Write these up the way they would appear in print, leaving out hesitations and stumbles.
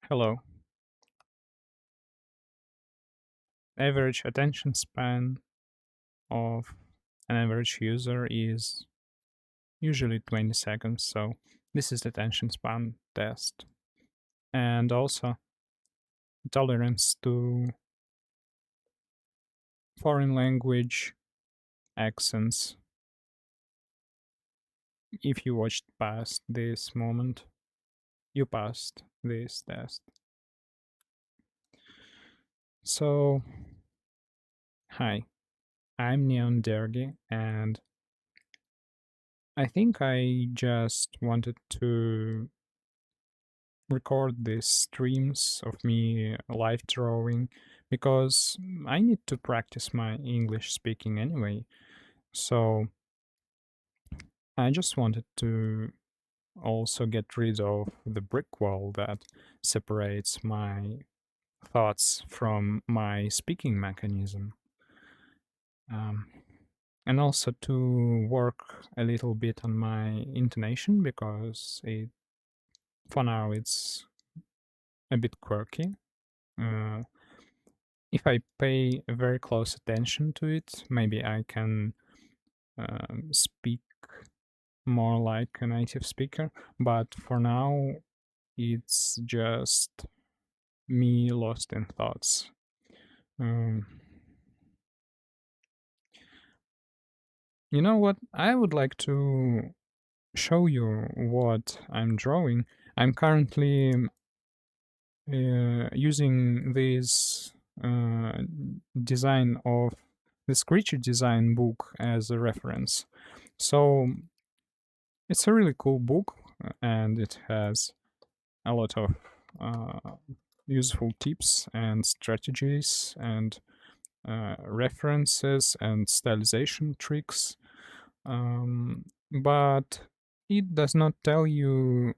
Hello. Average attention span of an average user is usually 20 seconds, so this is the attention span test. And also tolerance to foreign language accents. If you watched past this moment, you passed this test. So, hi, I'm Neon Dergy, and I think I just wanted to record these streams of me live drawing because I need to practice my English speaking anyway. So I just wanted to also get rid of the brick wall that separates my thoughts from my speaking mechanism. Um, and also to work a little bit on my intonation because for now it's a bit quirky. Uh, if I pay very close attention to it, maybe I can speak more like a native speaker. But for now, it's just me lost in thoughts. Um, you know what? I would like to show you what I'm drawing. I'm currently using this design of the Screechy design book as a reference. So it's a really cool book and it has a lot of useful tips and strategies and references and stylization tricks. But it does not tell you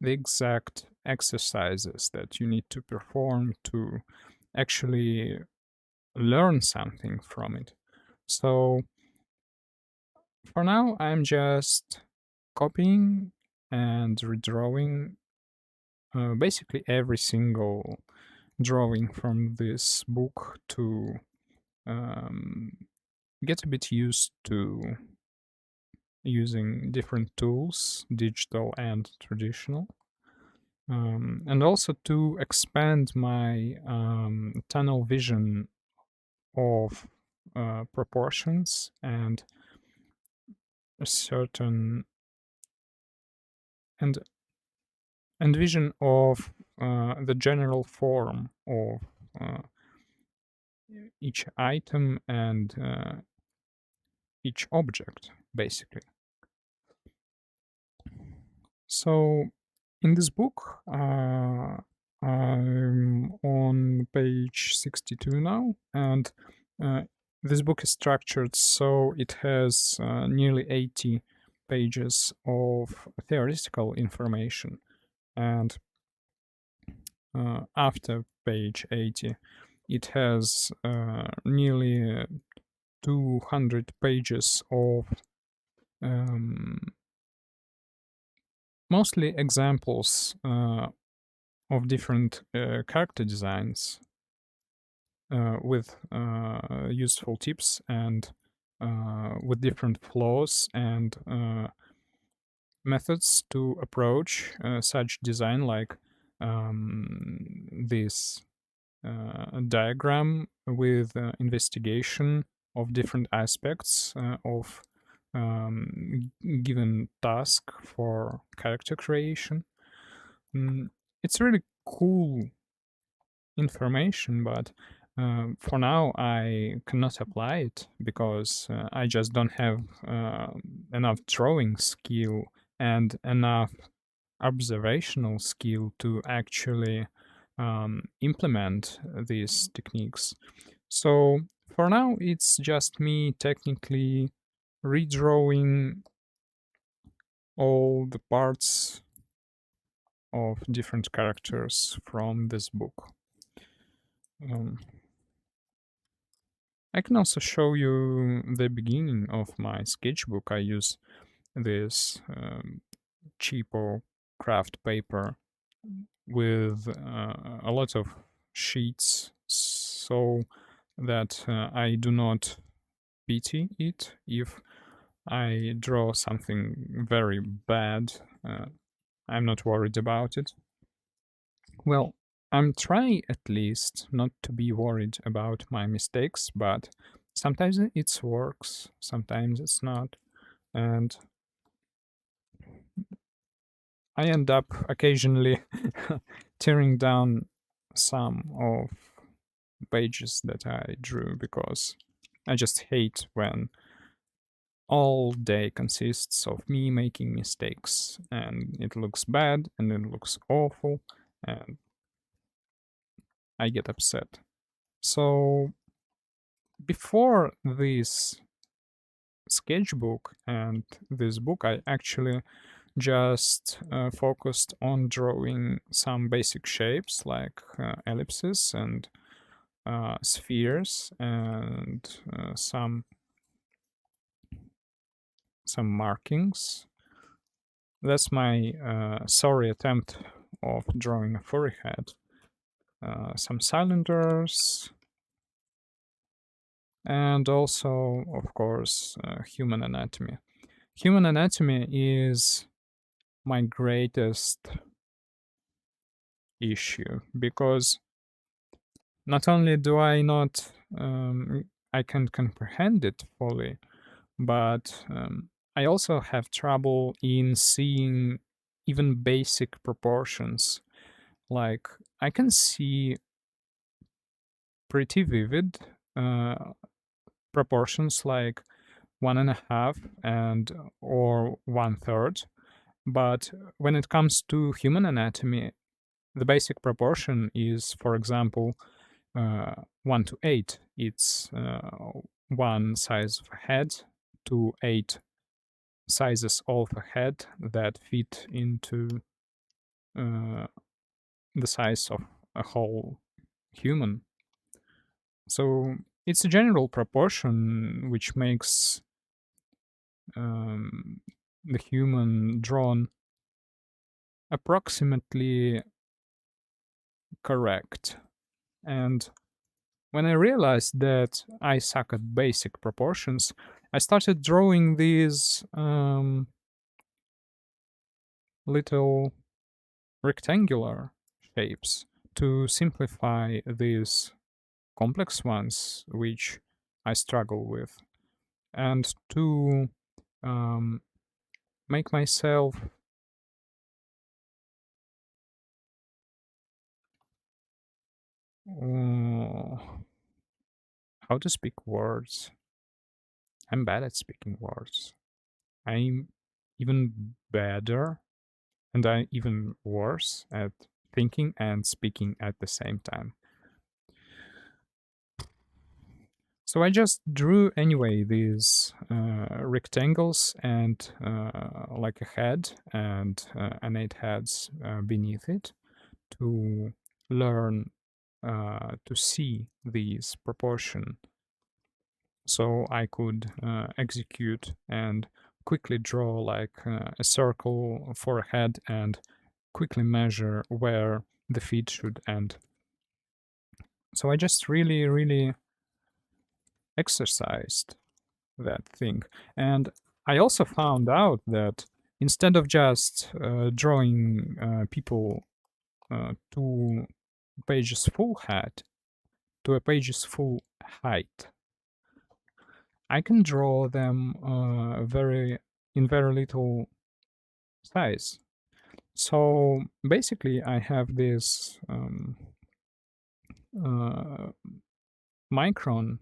the exact exercises that you need to perform to actually learn something from it. So for now, I'm just copying and redrawing basically every single drawing from this book to um, get a bit used to using different tools, digital and traditional. And also to expand my tunnel vision of proportions and a certain and vision of the general form of uh, each item and each object, basically. So in this book, I'm on page 62 now, and uh, this book is structured so it has nearly 80 pages of theoretical information. And after page 80, it has nearly 200 pages of mostly examples of different character designs with useful tips and with different flaws and methods to approach such design, like this diagram with investigation of different aspects of given task for character creation. It's really cool information, but for now I cannot apply it because I just don't have enough drawing skill and enough observational skill to actually implement these techniques. So for now, it's just me technically redrawing all the parts of different characters from this book. Um, I can also show you the beginning of my sketchbook. I use this cheapo craft paper with a lot of sheets so that I do not pity it if I draw something very bad. I'm not worried about it. Well, I'm trying at least not to be worried about my mistakes, but sometimes it works, sometimes it's not. And I end up occasionally tearing down some of pages that I drew because I just hate when all day consists of me making mistakes and it looks bad and it looks awful and I get upset. So before this sketchbook and this book, I actually just focused on drawing some basic shapes like ellipses and spheres and some markings. That's my sorry attempt of drawing a furry head. Some cylinders, and also, of course, human anatomy. Human anatomy is my greatest issue because not only do I not, I can comprehend it fully, but I also have trouble in seeing even basic proportions. Like, I can see pretty vivid proportions like 1.5 and or 1/3, but when it comes to human anatomy, the basic proportion is, for example, 1:8. It's one size of a head to 8 sizes of a head that fit into uh, the size of a whole human. So it's a general proportion which makes um, the human drawn approximately correct. And when I realized that I suck at basic proportions, I started drawing these little rectangular shapes to simplify these complex ones, which I struggle with, and to um, make myself uh, how to speak words. I'm bad at speaking words. I'm even better and I'm even worse at thinking and speaking at the same time. So I just drew anyway these rectangles and like a head and an 8 heads beneath it to learn to see these proportion so I could execute and quickly draw like a circle for a head and quickly measure where the feet should end. So I just really exercised that thing. And I also found out that instead of just drawing people to pages full height, to a page's full height, I can draw them very little size. So basically, I have this uh, micron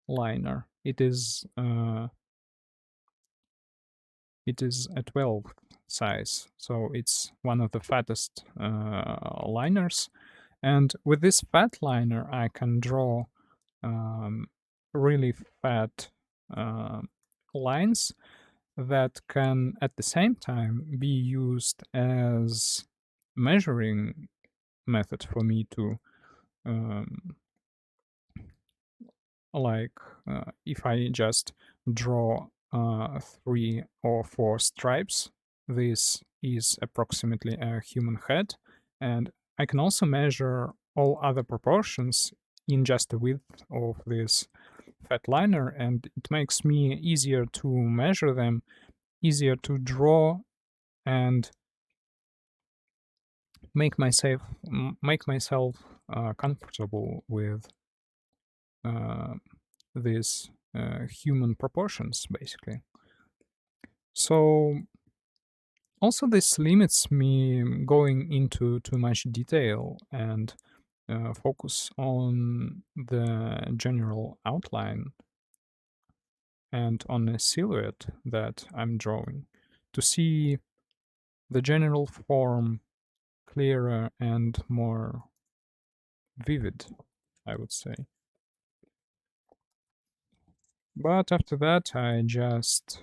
liner. It is a 12 size, so it's one of the fattest liners. And with this fat liner, I can draw um, really fat uh, lines that can at the same time be used as measuring method for me to um, like if I just draw 3 or 4 stripes, this is approximately a human head, and I can also measure all other proportions in just the width of this fat liner, and it makes me easier to measure them, easier to draw, and make myself comfortable with uh, these human proportions, basically. So also this limits me going into too much detail and focus on the general outline and on a silhouette that I'm drawing to see the general form clearer and more vivid, I would say. But after that, I just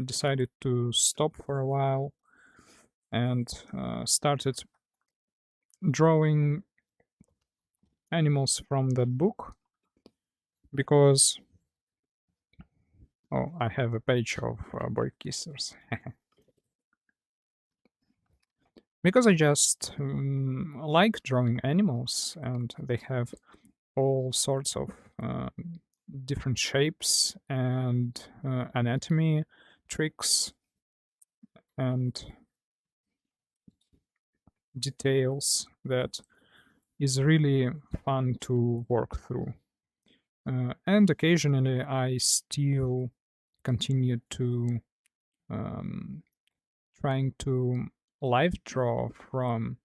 decided to stop for a while and started drawing animals from that book because, oh, I have a page of boy kissers. Because I just like drawing animals, and they have all sorts of uh, different shapes and anatomy tricks and details that is really fun to work through. And occasionally I still continue to um, trying to live draw from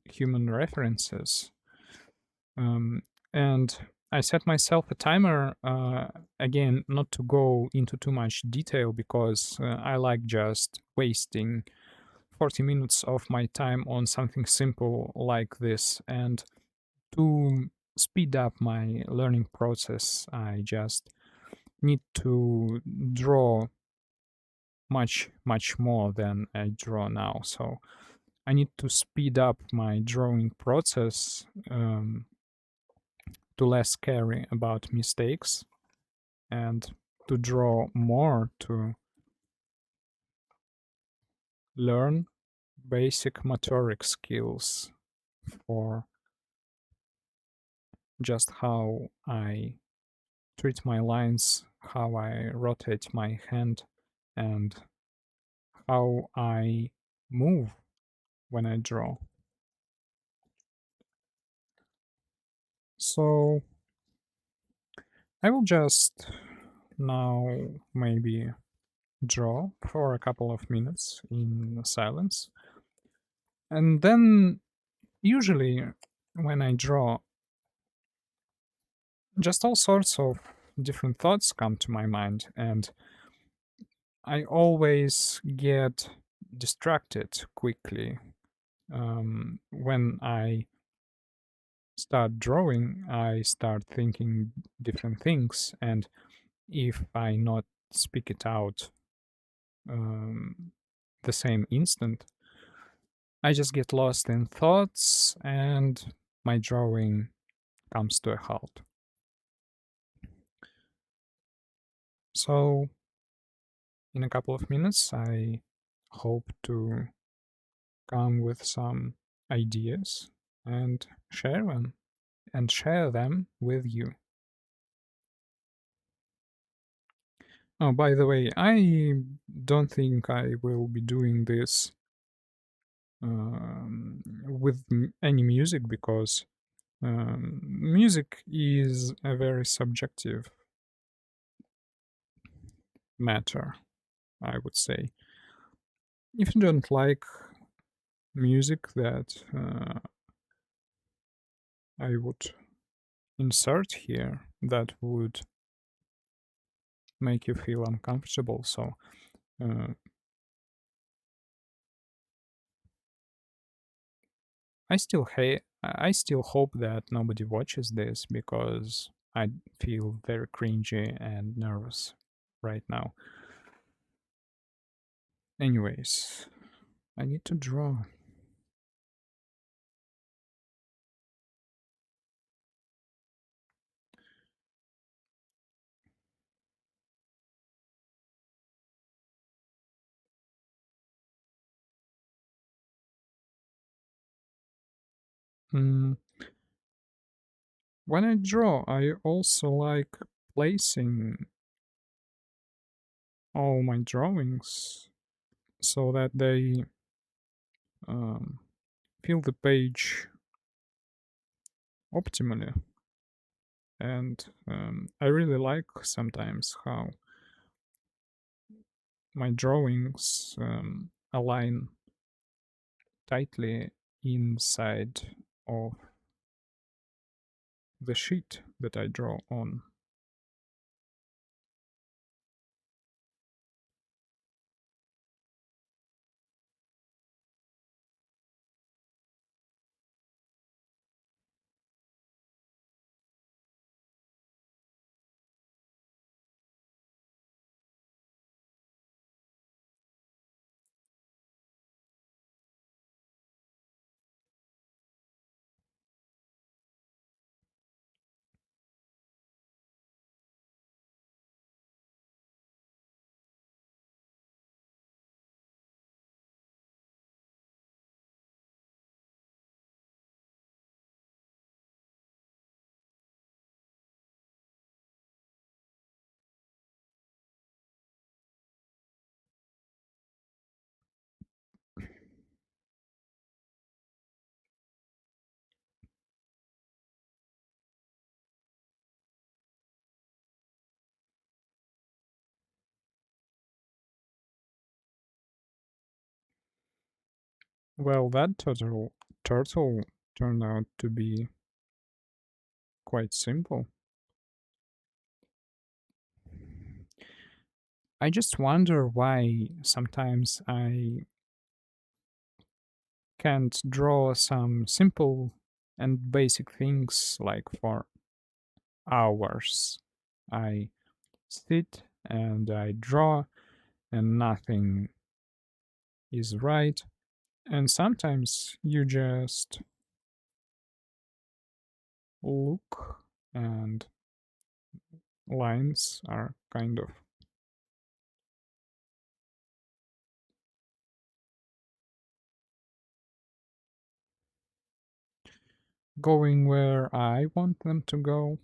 human references. Um, and I set myself a timer again, not to go into too much detail because I like just wasting 40 minutes of my time on something simple like this. And to speed up my learning process, I just need to draw much, much more than I draw now. So I need to speed up my drawing process to less carry about mistakes and to draw more to learn basic motoric skills for just how I treat my lines, how I rotate my hand, and how I move when I draw. So I will just now maybe draw for a couple of minutes in silence. And then usually when I draw, just all sorts of different thoughts come to my mind, and I always get distracted quickly. When I start drawing, I start thinking different things, and if I not speak it out um, the same instant, I just get lost in thoughts and my drawing comes to a halt. So, in a couple of minutes, I hope to come with some ideas and share them with you. Oh, by the way, I don't think I will be doing this with any music because music is a very subjective matter, I would say. If you don't like music that I would insert here, that would make you feel uncomfortable. So uh, I still hope that nobody watches this because I feel very cringy and nervous right now. Anyways, I need to draw. Mm, when I draw, I also like placing all my drawings so that they um, fill the page optimally. And I really like sometimes how my drawings align tightly inside of the sheet that I draw on. Well, that turtle turned out to be quite simple. I just wonder why sometimes I can't draw some simple and basic things like for hours. I sit and I draw and nothing is right. And sometimes you just look and lines are kind of going where I want them to go,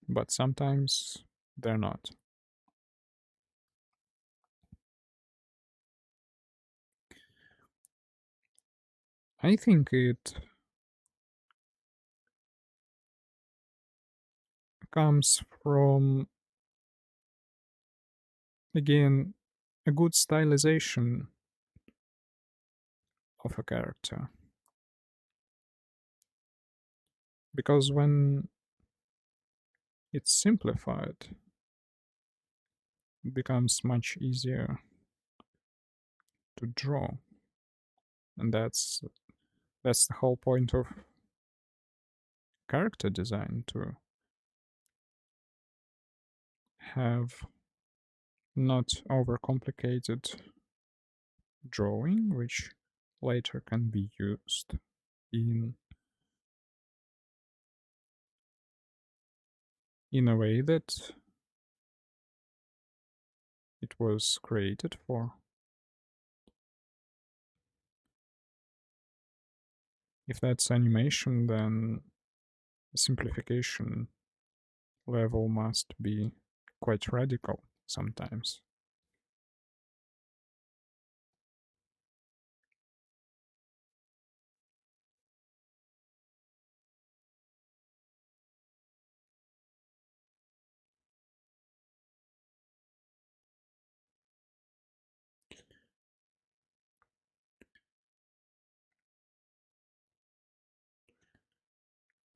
but sometimes they're not. I think it comes from, again, a good stylization of a character. Because when it's simplified, it becomes much easier to draw. And that's the whole point of character design, to have not overcomplicated drawing, which later can be used in a way that it was created for. If that's animation, then the simplification level must be quite radical sometimes.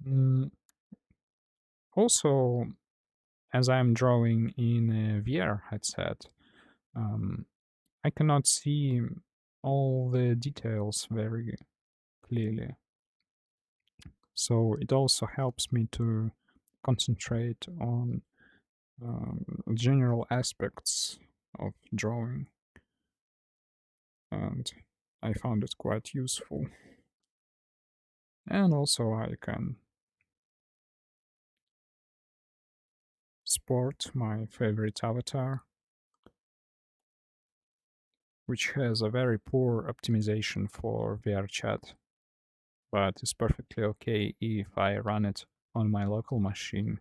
Mm, Also, as I'm drawing in a VR headset, um, I cannot see all the details very clearly. So it also helps me to concentrate on general aspects of drawing, and I found it quite useful. And also, I can sport my favorite avatar, which has a very poor optimization for VR chat, but it's perfectly okay if I run it on my local machine.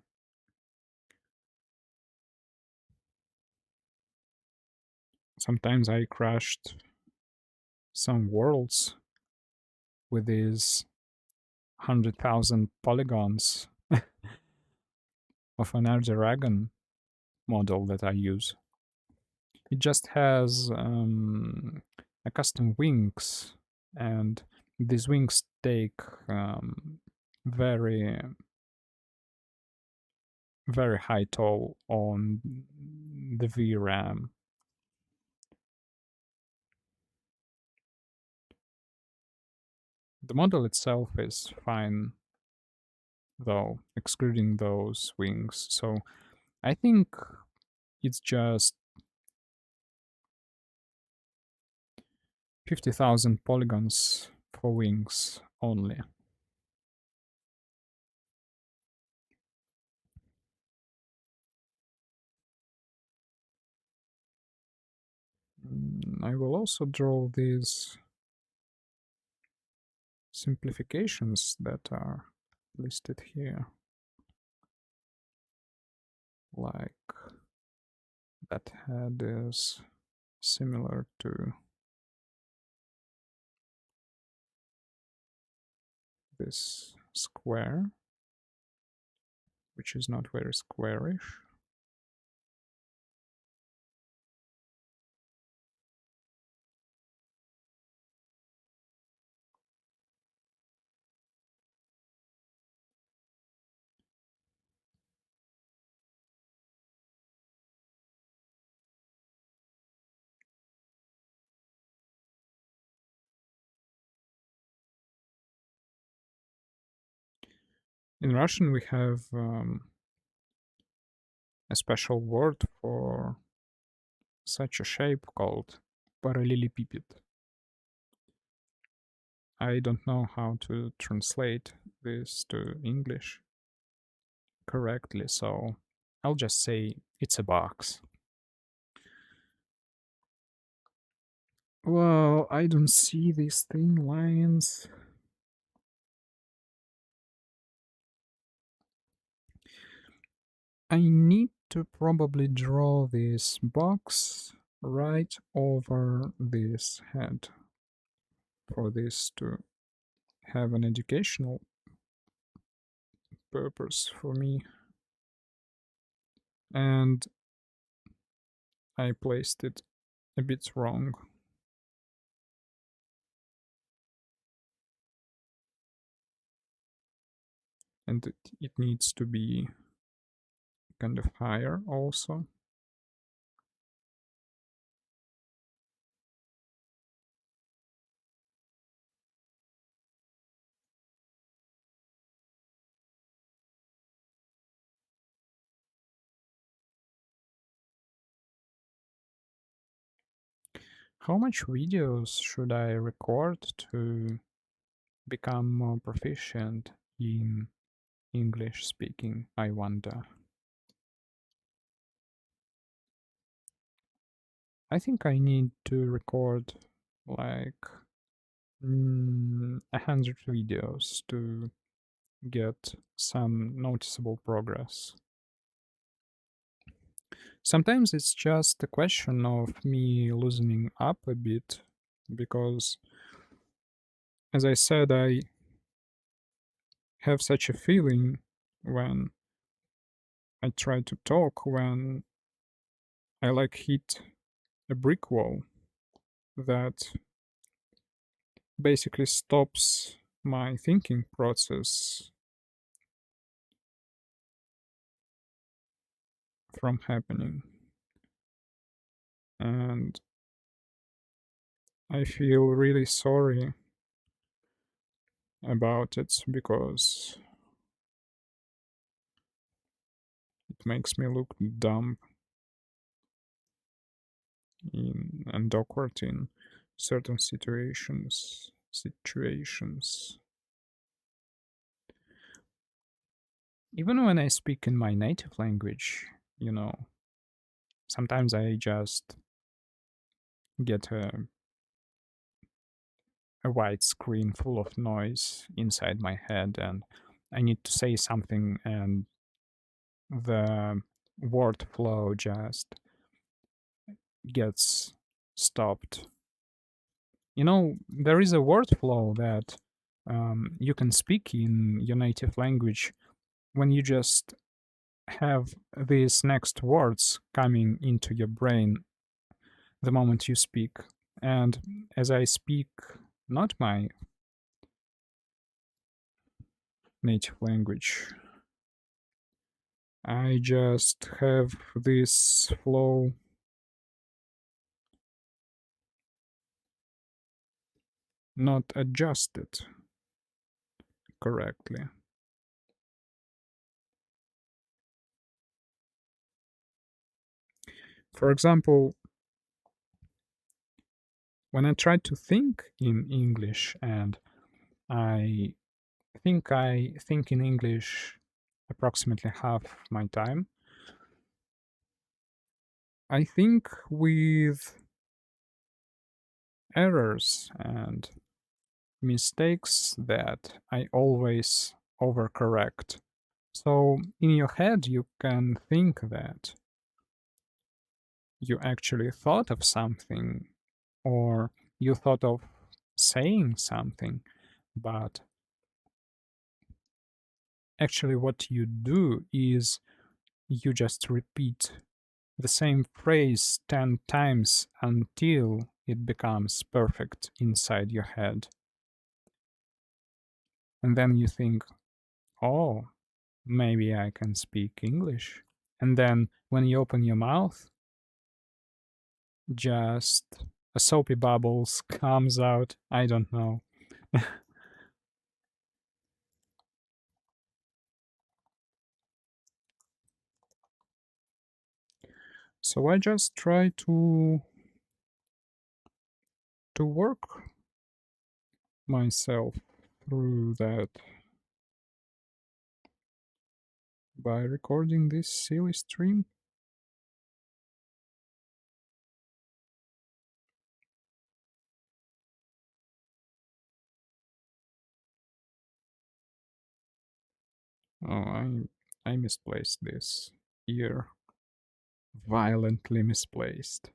Sometimes I crashed some worlds with these 100,000 polygons of an Air Dragon model that I use. It just has a custom wings, and these wings take very, very high toll on the VRAM. The model itself is fine, though, excluding those wings. So I think it's just 50,000 polygons for wings only. I will also draw these simplifications that are listed here, like that head is similar to this square, which is not very squarish. In Russian, we have a special word for such a shape called parallelepiped. I don't know how to translate this to English correctly, so I'll just say it's a box. Well, I don't see these thin lines. I need to probably draw this box right over this head for this to have an educational purpose for me. And I placed it a bit wrong. And it needs to be kind of higher also. How much videos should I record to become more proficient in English speaking, I wonder? I think I need to record like 100 videos to get some noticeable progress. Sometimes it's just a question of me loosening up a bit because, as I said, I have such a feeling when I try to talk, when I like hit a brick wall that basically stops my thinking process from happening. And I feel really sorry about it because it makes me look dumb and awkward in certain situations. Even when I speak in my native language, you know, sometimes I just get a a white screen full of noise inside my head, and I need to say something, and the word flow just gets stopped. You know, there is a word flow that you can speak in your native language when you just have these next words coming into your brain the moment you speak. And as I speak not my native language, I just have this flow not adjusted correctly. For example, when I try to think in English, and I I think in English approximately half my time, I think with errors and mistakes that I always overcorrect. So in your head, you can think that you actually thought of something, or you thought of saying something, but actually what you do is you just repeat the same phrase 10 times until it becomes perfect inside your head. And then you think, oh, maybe I can speak English. And then when you open your mouth, just a soapy bubbles comes out. I don't know. So I just try to work myself through that by recording this silly stream. Oh, I misplaced this here. Violently misplaced.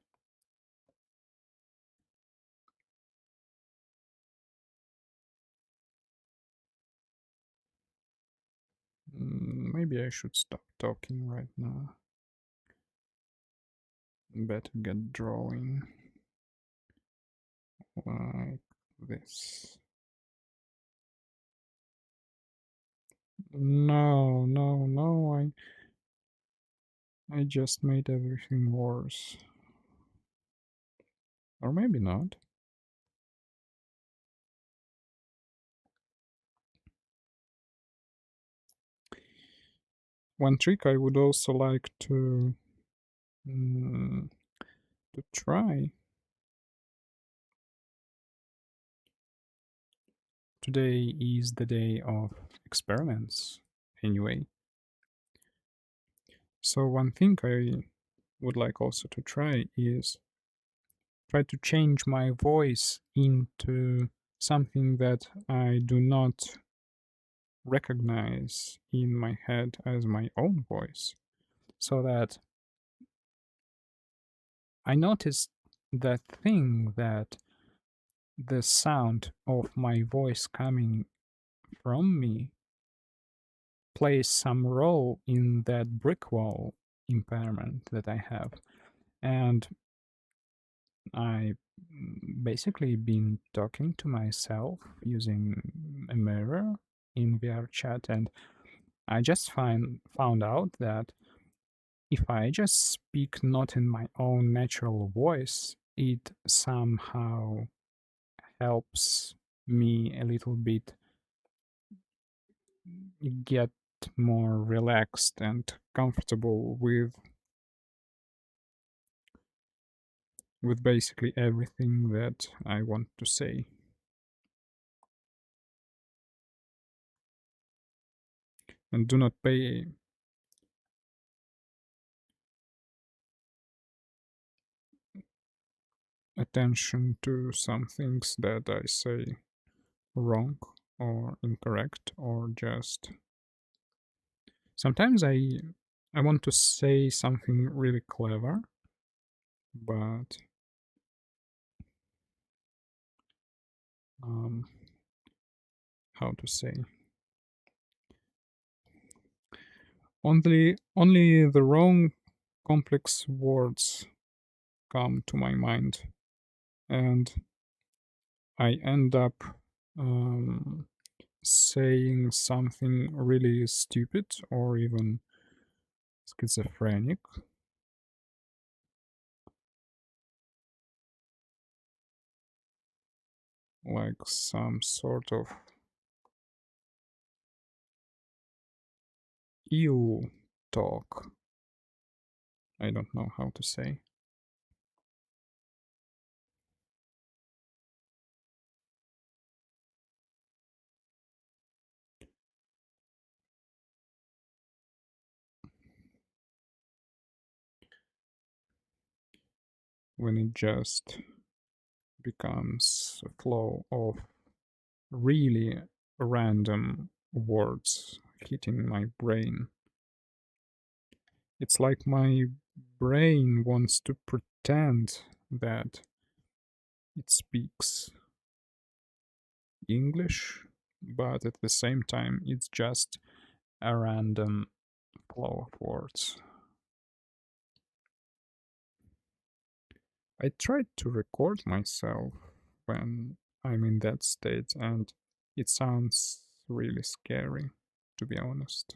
Maybe I should stop talking right now. Better get drawing like this. No, no, no, I just made everything worse. Or maybe not. One trick I would also like mm, to try. Today is the day of experiments, anyway. So one thing I would like also to try is try to change my voice into something that I do not recognize in my head as my own voice. So that I noticed that thing that the sound of my voice coming from me plays some role in that brick wall impairment that I have. And I basically been talking to myself using a mirror in VR chat, and I just found out that if I just speak not in my own natural voice, it somehow helps me a little bit get more relaxed and comfortable with basically everything that I want to say. And do not pay attention to some things that I say wrong or incorrect, or just sometimes I want to say something really clever, but um, how to say, only the wrong complex words come to my mind, and I end up um, saying something really stupid or even schizophrenic, like some sort of ill talk. I don't know how to say. When it just becomes a flow of really random words hitting my brain. It's like my brain wants to pretend that it speaks English, but at the same time, it's just a random flow of words. I tried to record myself when I'm in that state, and it sounds really scary, to be honest.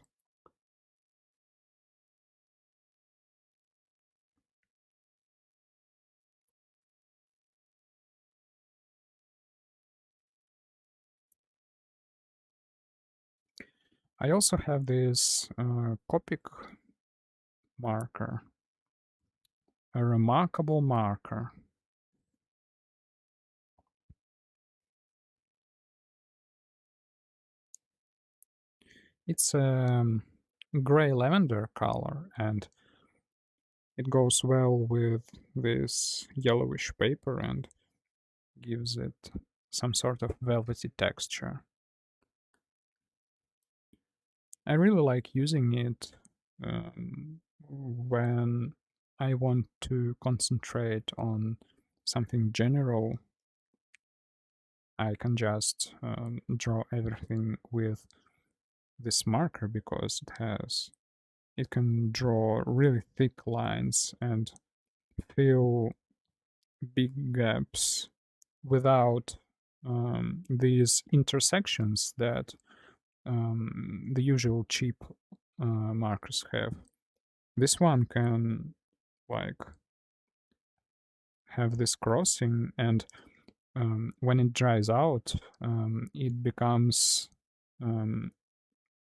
I also have this Copic marker, a remarkable marker. It's a gray lavender color, and it goes well with this yellowish paper and gives it some sort of velvety texture. I really like using it when I want to concentrate on something general. I can just draw everything with this marker because it can draw really thick lines and fill big gaps without these intersections that the usual cheap markers have. This one can like have this crossing, and when it dries out, it becomes um,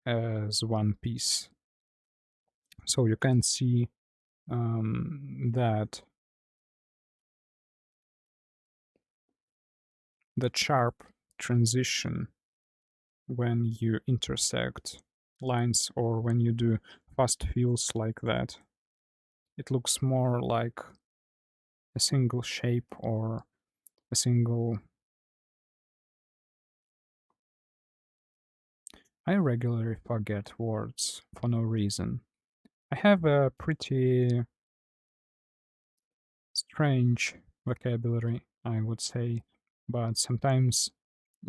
as one piece. So you can see that sharp transition when you intersect lines or when you do fast fills like that. It looks more like a single shape or a single. I regularly forget words for no reason. I have a pretty strange vocabulary, I would say, but sometimes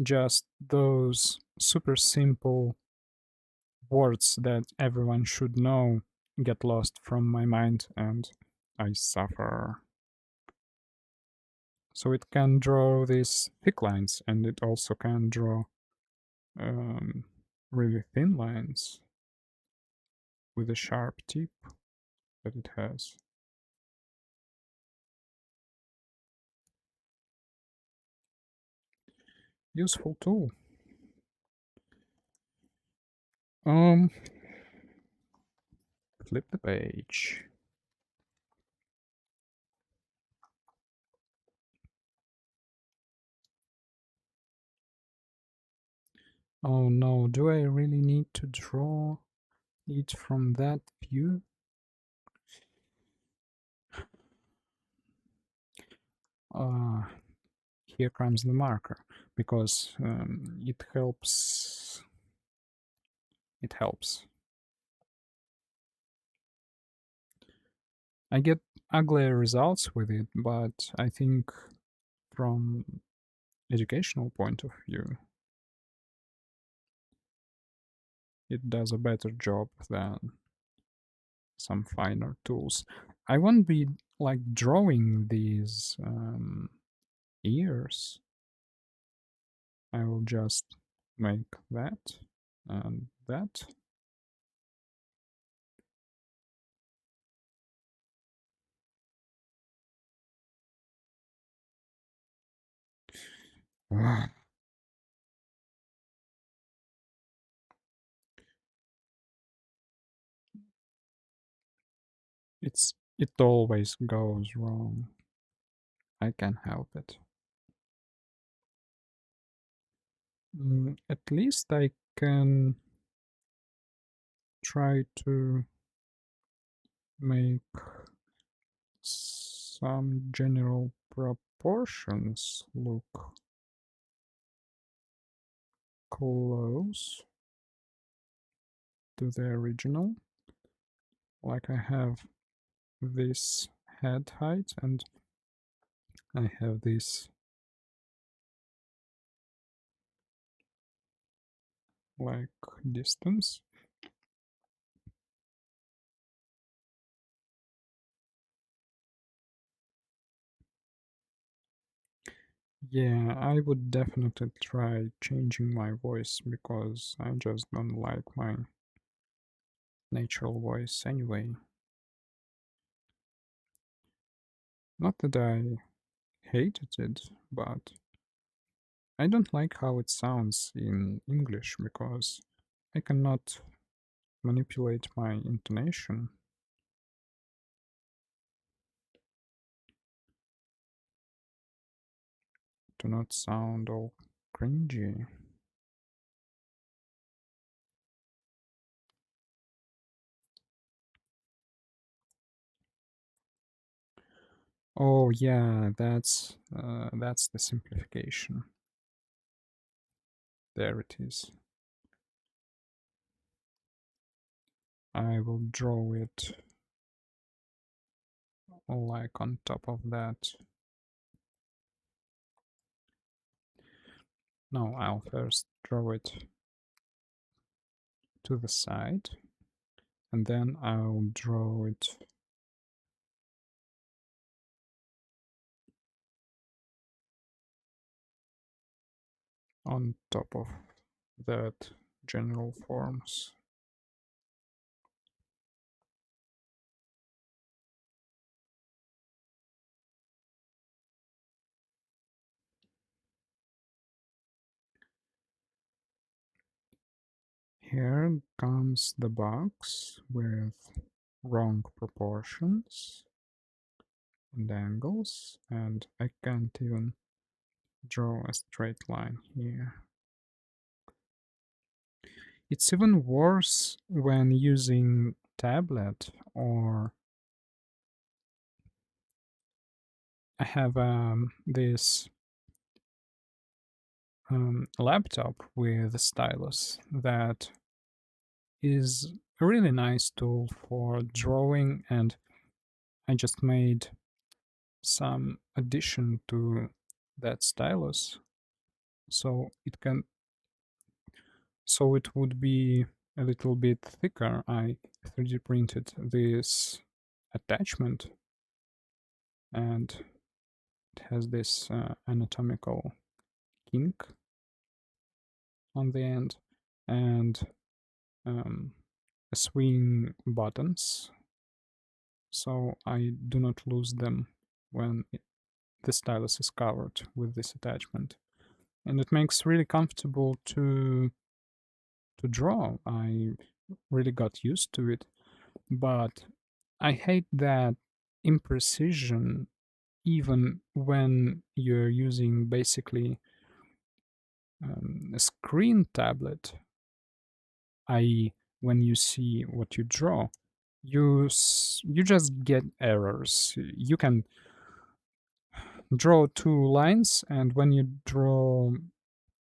just those super simple words that everyone should know get lost from my mind and I suffer. So it can draw these thick lines and it also can draw um, really thin lines with a sharp tip that it has. Useful tool. Um, Flip the page. Oh no, do I really need to draw it from that view? Here comes the marker, because it helps. It helps. I get uglier results with it, but I think from educational point of view, it does a better job than some finer tools. I won't be like drawing these ears. I will just make that and that. It always goes wrong. I can't help it. At least I can try to make some general proportions look close to the original. Like I have this head height and I have this like distance. Yeah, I would definitely try changing my voice because I just don't like my natural voice anyway. Not that I hated it, but I don't like how it sounds in English because I cannot manipulate my intonation to not sound all cringy. Oh yeah, that's the simplification. There it is. I will draw it like on top of that. No, I'll first draw it to the side and then I'll draw it on top of that general forms. Here comes the box with wrong proportions and angles, and I can't even draw a straight line here. It's even worse when using tablet, or I have this laptop with a stylus that is a really nice tool for drawing, and I just made some addition to that stylus so it would be a little bit thicker. I 3D printed this attachment and it has this anatomical kink on the end and um, swing buttons, so I do not lose them when the stylus is covered with this attachment. And it makes really comfortable to draw. I really got used to it, but I hate that imprecision even when you're using basically a screen tablet, i.e., when you see what you draw, you just get errors. You can draw two lines, and when you draw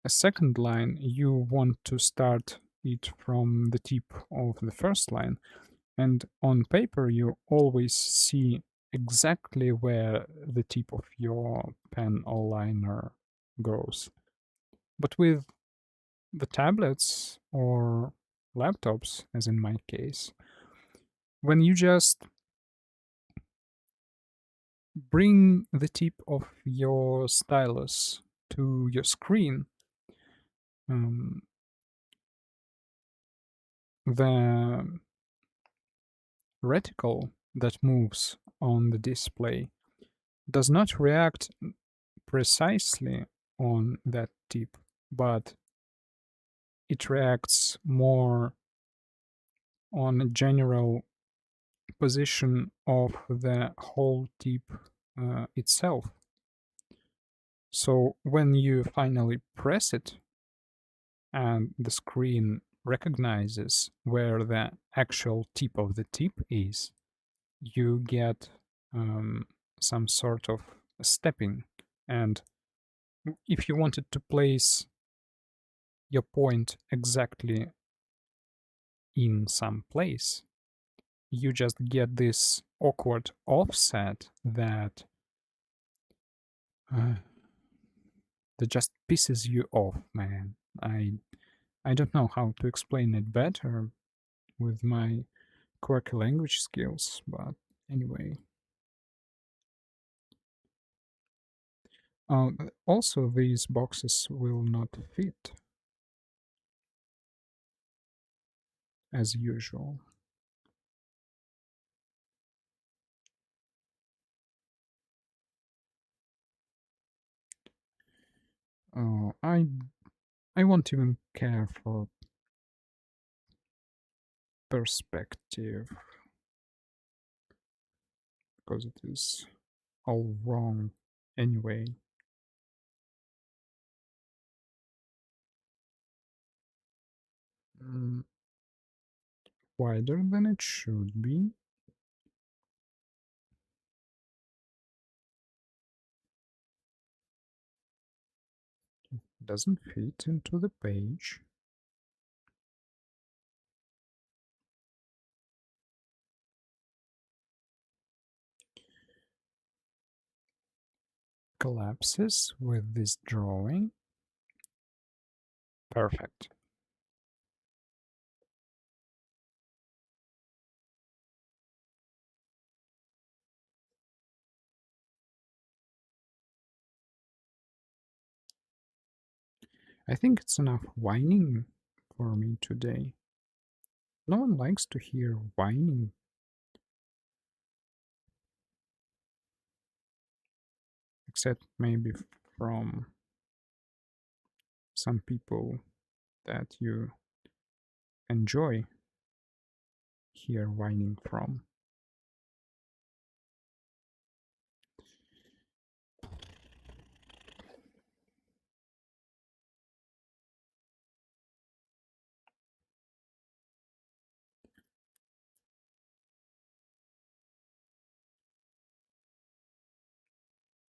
a second line, you want to start it from the tip of the first line. And on paper, you always see exactly where the tip of your pen or liner goes. But with the tablets or laptops, as in my case, when you just bring the tip of your stylus to your screen, um, the reticle that moves on the display does not react precisely on that tip, but it reacts more on a general position of the whole tip itself. So when you finally press it and the screen recognizes where the actual tip of the tip is, you get some sort of stepping. And if you wanted to place your point exactly in some place, you just get this awkward offset that uh, that just pisses you off, man. I don't know how to explain it better with my quirky language skills, but anyway. Also, these boxes will not fit as usual. Uh, I I won't even care for perspective because it is all wrong anyway. Mm, Wider than it should be. Doesn't fit into the page. Collapses with this drawing. Perfect. I think it's enough whining for me today. No one likes to hear whining, except maybe from some people that you enjoy hear whining from.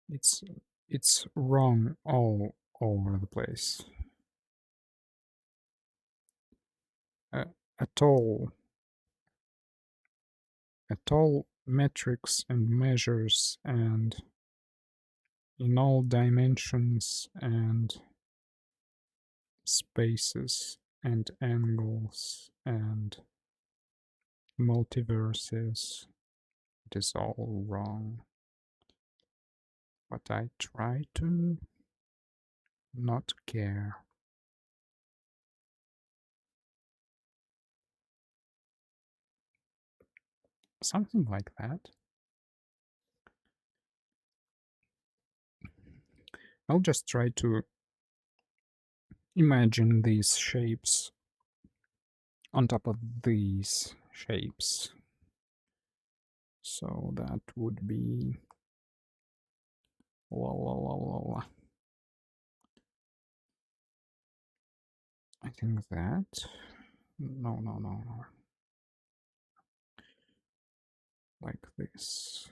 It's it's wrong all over the place. Uh, at all, at all metrics and measures, and in all dimensions and spaces and angles and multiverses. It is all wrong. But I try to not care. Something like that. I'll just try to imagine these shapes on top of these shapes. So that would be la la la la la. I think that. No, no, no, no. Like this.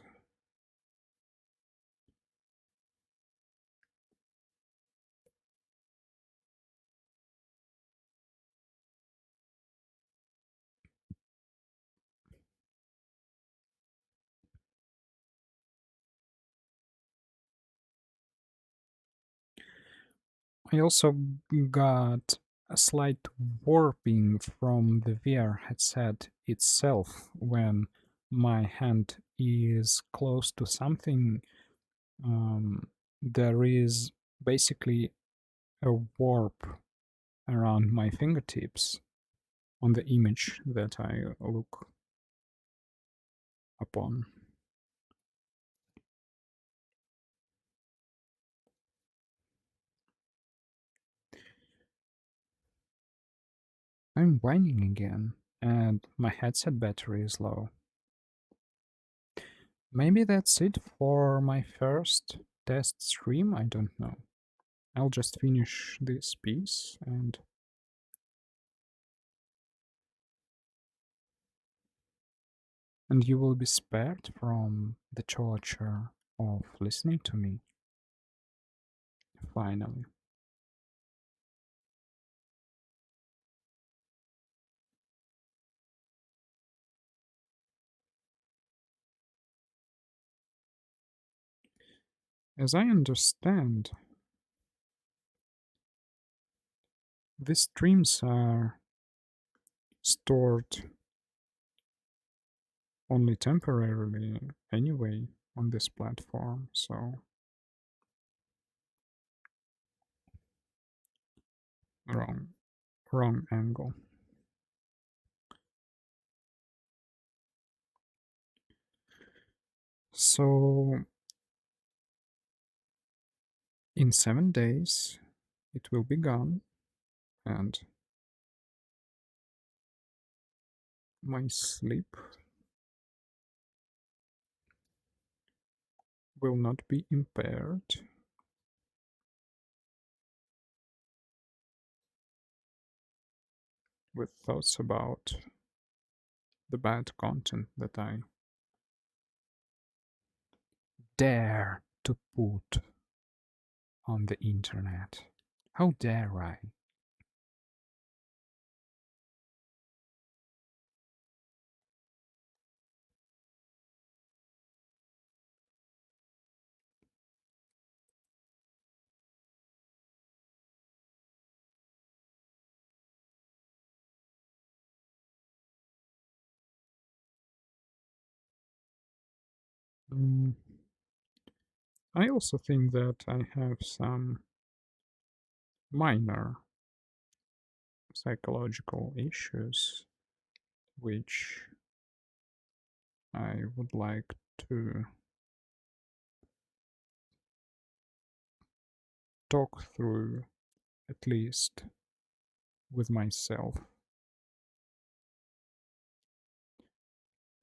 I also got a slight warping from the VR headset itself when my hand is close to something. There is basically a warp around my fingertips on the image that I look upon. I'm whining again, and my headset battery is low. Maybe that's it for my first test stream, I don't know. I'll just finish this piece and you will be spared from the torture of listening to me, finally. As I understand, these streams are stored only temporarily anyway on this platform, so wrong, wrong angle. So in 7 days, it will be gone, and my sleep will not be impaired. With thoughts about the bad content that I dare to put on the internet. How dare I? Mm, I also think that I have some minor psychological issues which I would like to talk through, at least with myself.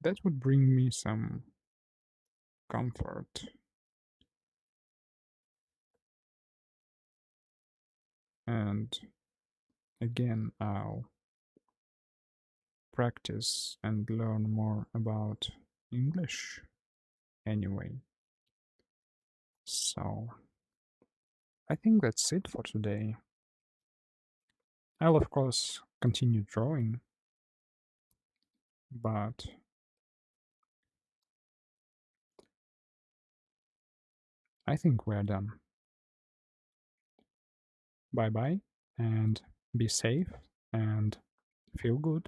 That would bring me some comfort. And again, I'll practice and learn more about English anyway. So I think that's it for today. I'll, of course, continue drawing, but I think we're done. Bye bye, and be safe and feel good.